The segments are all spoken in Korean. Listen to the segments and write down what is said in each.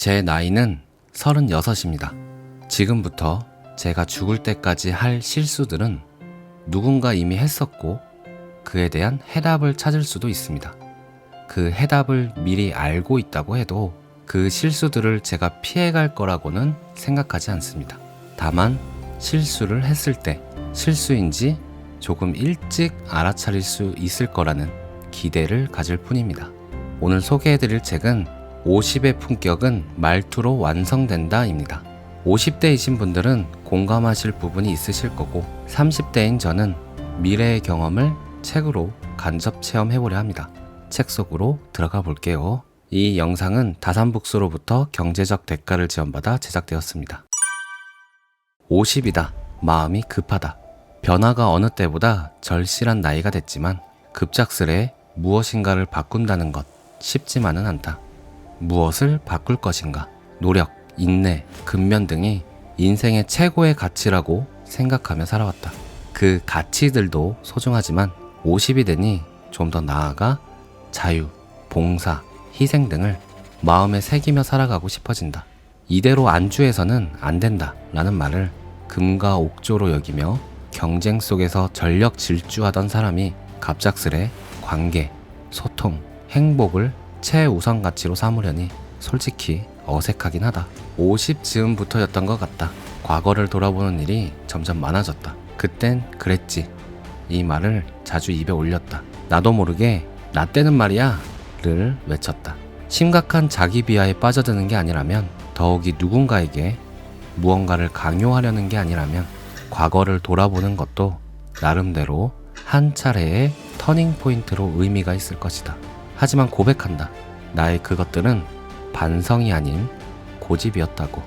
제 나이는 36입니다. 지금부터 제가 죽을 때까지 할 실수들은 누군가 이미 했었고 그에 대한 해답을 찾을 수도 있습니다. 그 해답을 미리 알고 있다고 해도 그 실수들을 제가 피해갈 거라고는 생각하지 않습니다. 다만 실수를 했을 때 실수인지 조금 일찍 알아차릴 수 있을 거라는 기대를 가질 뿐입니다. 오늘 소개해드릴 책은 50의 품격은 말투로 완성된다입니다. 50대이신 분들은 공감하실 부분이 있으실 거고 30대인 저는 미래의 경험을 책으로 간접 체험해보려 합니다. 책 속으로 들어가 볼게요. 이 영상은 다산북스로부터 경제적 대가를 지원받아 제작되었습니다. 50이다. 마음이 급하다. 변화가 어느 때보다 절실한 나이가 됐지만 급작스레 무엇인가를 바꾼다는 것 쉽지만은 않다. 무엇을 바꿀 것인가? 노력, 인내, 근면 등이 인생의 최고의 가치라고 생각하며 살아왔다. 그 가치들도 소중하지만 50이 되니 좀 더 나아가 자유, 봉사, 희생 등을 마음에 새기며 살아가고 싶어진다. 이대로 안주해서는 안 된다 라는 말을 금과 옥조로 여기며 경쟁 속에서 전력 질주하던 사람이 갑작스레 관계, 소통, 행복을 최우선 가치로 삼으려니 솔직히 어색하긴 하다. 50 즈음부터였던 것 같다. 과거를 돌아보는 일이 점점 많아졌다. 그땐 그랬지. 이 말을 자주 입에 올렸다. 나도 모르게 나 때는 말이야 를 외쳤다. 심각한 자기 비하에 빠져드는 게 아니라면, 더욱이 누군가에게 무언가를 강요하려는 게 아니라면 과거를 돌아보는 것도 나름대로 한 차례의 터닝 포인트로 의미가 있을 것이다. 하지만 고백한다. 나의 그것들은 반성이 아닌 고집이었다고.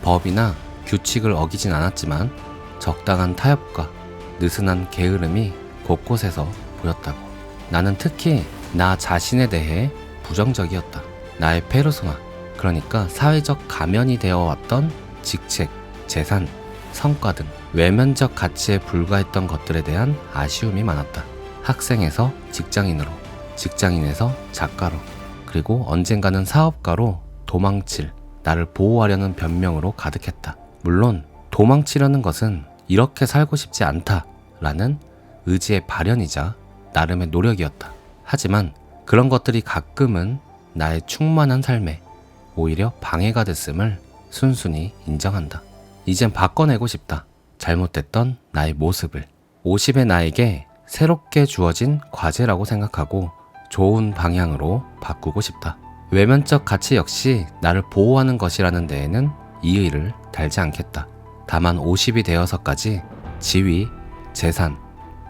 법이나 규칙을 어기진 않았지만 적당한 타협과 느슨한 게으름이 곳곳에서 보였다고. 나는 특히 나 자신에 대해 부정적이었다. 나의 페르소나, 그러니까 사회적 가면이 되어왔던 직책, 재산, 성과 등 외면적 가치에 불과했던 것들에 대한 아쉬움이 많았다. 학생에서 직장인으로, 직장인에서 작가로, 그리고 언젠가는 사업가로 도망칠 나를 보호하려는 변명으로 가득했다. 물론 도망치려는 것은 이렇게 살고 싶지 않다라는 의지의 발현이자 나름의 노력이었다. 하지만 그런 것들이 가끔은 나의 충만한 삶에 오히려 방해가 됐음을 순순히 인정한다. 이젠 바꿔내고 싶다. 잘못됐던 나의 모습을 50의 나에게 새롭게 주어진 과제라고 생각하고 좋은 방향으로 바꾸고 싶다. 외면적 가치 역시 나를 보호하는 것이라는 데에는 이의를 달지 않겠다. 다만 50이 되어서까지 지위, 재산,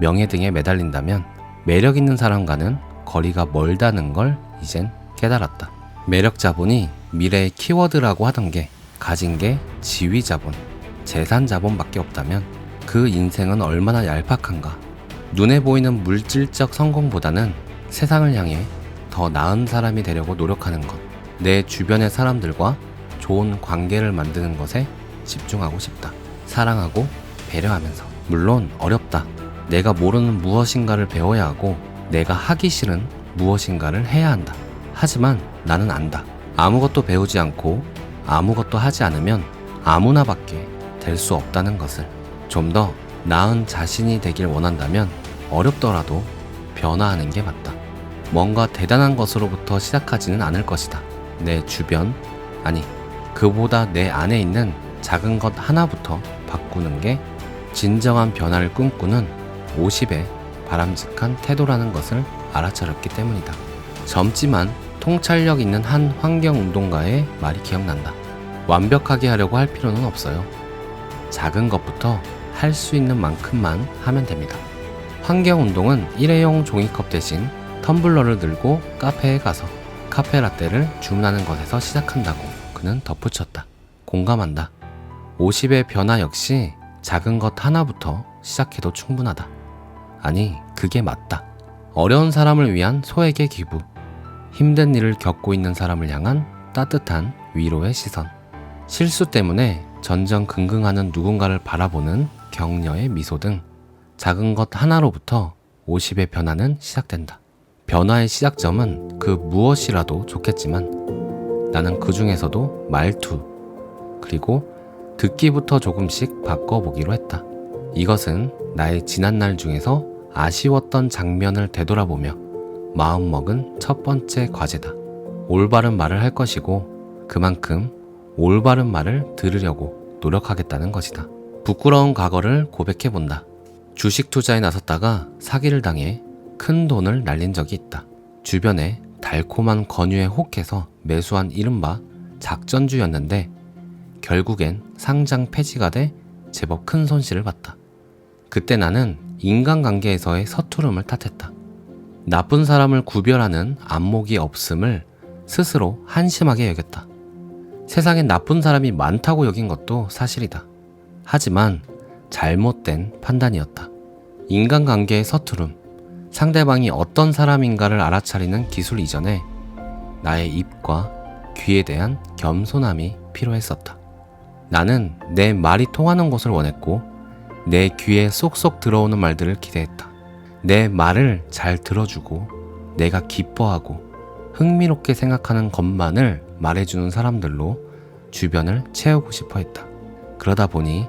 명예 등에 매달린다면 매력 있는 사람과는 거리가 멀다는 걸 이젠 깨달았다. 매력 자본이 미래의 키워드라고 하던 게 가진 게 지위 자본, 재산 자본밖에 없다면 그 인생은 얼마나 얄팍한가. 눈에 보이는 물질적 성공보다는 세상을 향해 더 나은 사람이 되려고 노력하는 것, 내 주변의 사람들과 좋은 관계를 만드는 것에 집중하고 싶다. 사랑하고 배려하면서. 물론 어렵다. 내가 모르는 무엇인가를 배워야 하고 내가 하기 싫은 무엇인가를 해야 한다. 하지만 나는 안다. 아무것도 배우지 않고 아무것도 하지 않으면 아무나밖에 될 수 없다는 것을. 좀 더 나은 자신이 되길 원한다면 어렵더라도 변화하는 게 맞다. 뭔가 대단한 것으로부터 시작하지는 않을 것이다. 내 주변, 아니 그보다 내 안에 있는 작은 것 하나부터 바꾸는 게 진정한 변화를 꿈꾸는 50의 바람직한 태도라는 것을 알아차렸기 때문이다. 젊지만 통찰력 있는 한 환경운동가의 말이 기억난다. 완벽하게 하려고 할 필요는 없어요. 작은 것부터 할 수 있는 만큼만 하면 됩니다. 환경운동은 일회용 종이컵 대신 텀블러를 들고 카페에 가서 카페라떼를 주문하는 것에서 시작한다고 그는 덧붙였다. 공감한다. 50의 변화 역시 작은 것 하나부터 시작해도 충분하다. 아니, 그게 맞다. 어려운 사람을 위한 소액의 기부, 힘든 일을 겪고 있는 사람을 향한 따뜻한 위로의 시선, 실수 때문에 전전긍긍하는 누군가를 바라보는 격려의 미소 등 작은 것 하나로부터 50의 변화는 시작된다. 변화의 시작점은 그 무엇이라도 좋겠지만 나는 그 중에서도 말투, 그리고 듣기부터 조금씩 바꿔보기로 했다. 이것은 나의 지난날 중에서 아쉬웠던 장면을 되돌아보며 마음먹은 첫 번째 과제다. 올바른 말을 할 것이고 그만큼 올바른 말을 들으려고 노력하겠다는 것이다. 부끄러운 과거를 고백해본다. 주식 투자에 나섰다가 사기를 당해 큰 돈을 날린 적이 있다. 주변에 달콤한 권유에 혹해서 매수한 이른바 작전주였는데 결국엔 상장 폐지가 돼 제법 큰 손실을 봤다. 그때 나는 인간관계에서의 서투름을 탓했다. 나쁜 사람을 구별하는 안목이 없음을 스스로 한심하게 여겼다. 세상엔 나쁜 사람이 많다고 여긴 것도 사실이다. 하지만 잘못된 판단이었다. 인간관계의 서투름, 상대방이 어떤 사람인가를 알아차리는 기술 이전에 나의 입과 귀에 대한 겸손함이 필요했었다. 나는 내 말이 통하는 것을 원했고 내 귀에 쏙쏙 들어오는 말들을 기대했다. 내 말을 잘 들어주고 내가 기뻐하고 흥미롭게 생각하는 것만을 말해주는 사람들로 주변을 채우고 싶어 했다. 그러다 보니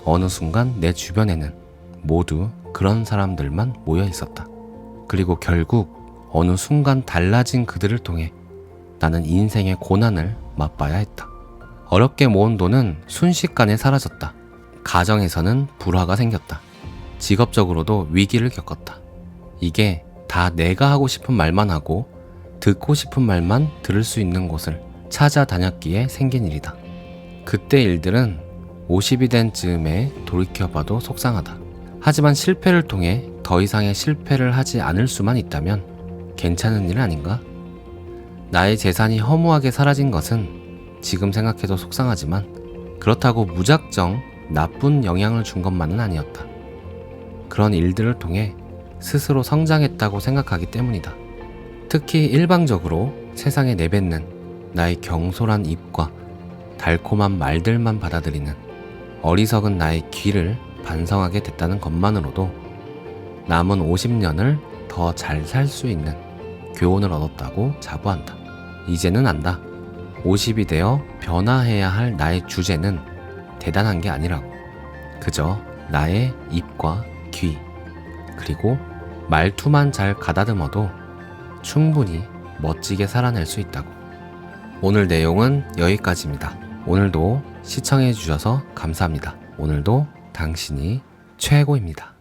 어느 순간 내 주변에는 모두 그런 사람들만 모여 있었다. 그리고 결국 어느 순간 달라진 그들을 통해 나는 인생의 고난을 맛봐야 했다. 어렵게 모은 돈은 순식간에 사라졌다. 가정에서는 불화가 생겼다. 직업적으로도 위기를 겪었다. 이게 다 내가 하고 싶은 말만 하고 듣고 싶은 말만 들을 수 있는 곳을 찾아다녔기에 생긴 일이다. 그때 일들은 50이 된 즈음에 돌이켜봐도 속상하다. 하지만 실패를 통해 더 이상의 실패를 하지 않을 수만 있다면 괜찮은 일 아닌가? 나의 재산이 허무하게 사라진 것은 지금 생각해도 속상하지만 그렇다고 무작정 나쁜 영향을 준 것만은 아니었다. 그런 일들을 통해 스스로 성장했다고 생각하기 때문이다. 특히 일방적으로 세상에 내뱉는 나의 경솔한 입과 달콤한 말들만 받아들이는 어리석은 나의 귀를 반성하게 됐다는 것만으로도 남은 50년을 더 잘 살 수 있는 교훈을 얻었다고 자부한다. 이제는 안다. 50이 되어 변화해야 할 나의 주제는 대단한 게 아니라고. 그저 나의 입과 귀, 그리고 말투만 잘 가다듬어도 충분히 멋지게 살아낼 수 있다고. 오늘 내용은 여기까지입니다. 오늘도 시청해 주셔서 감사합니다. 오늘도 당신이 최고입니다.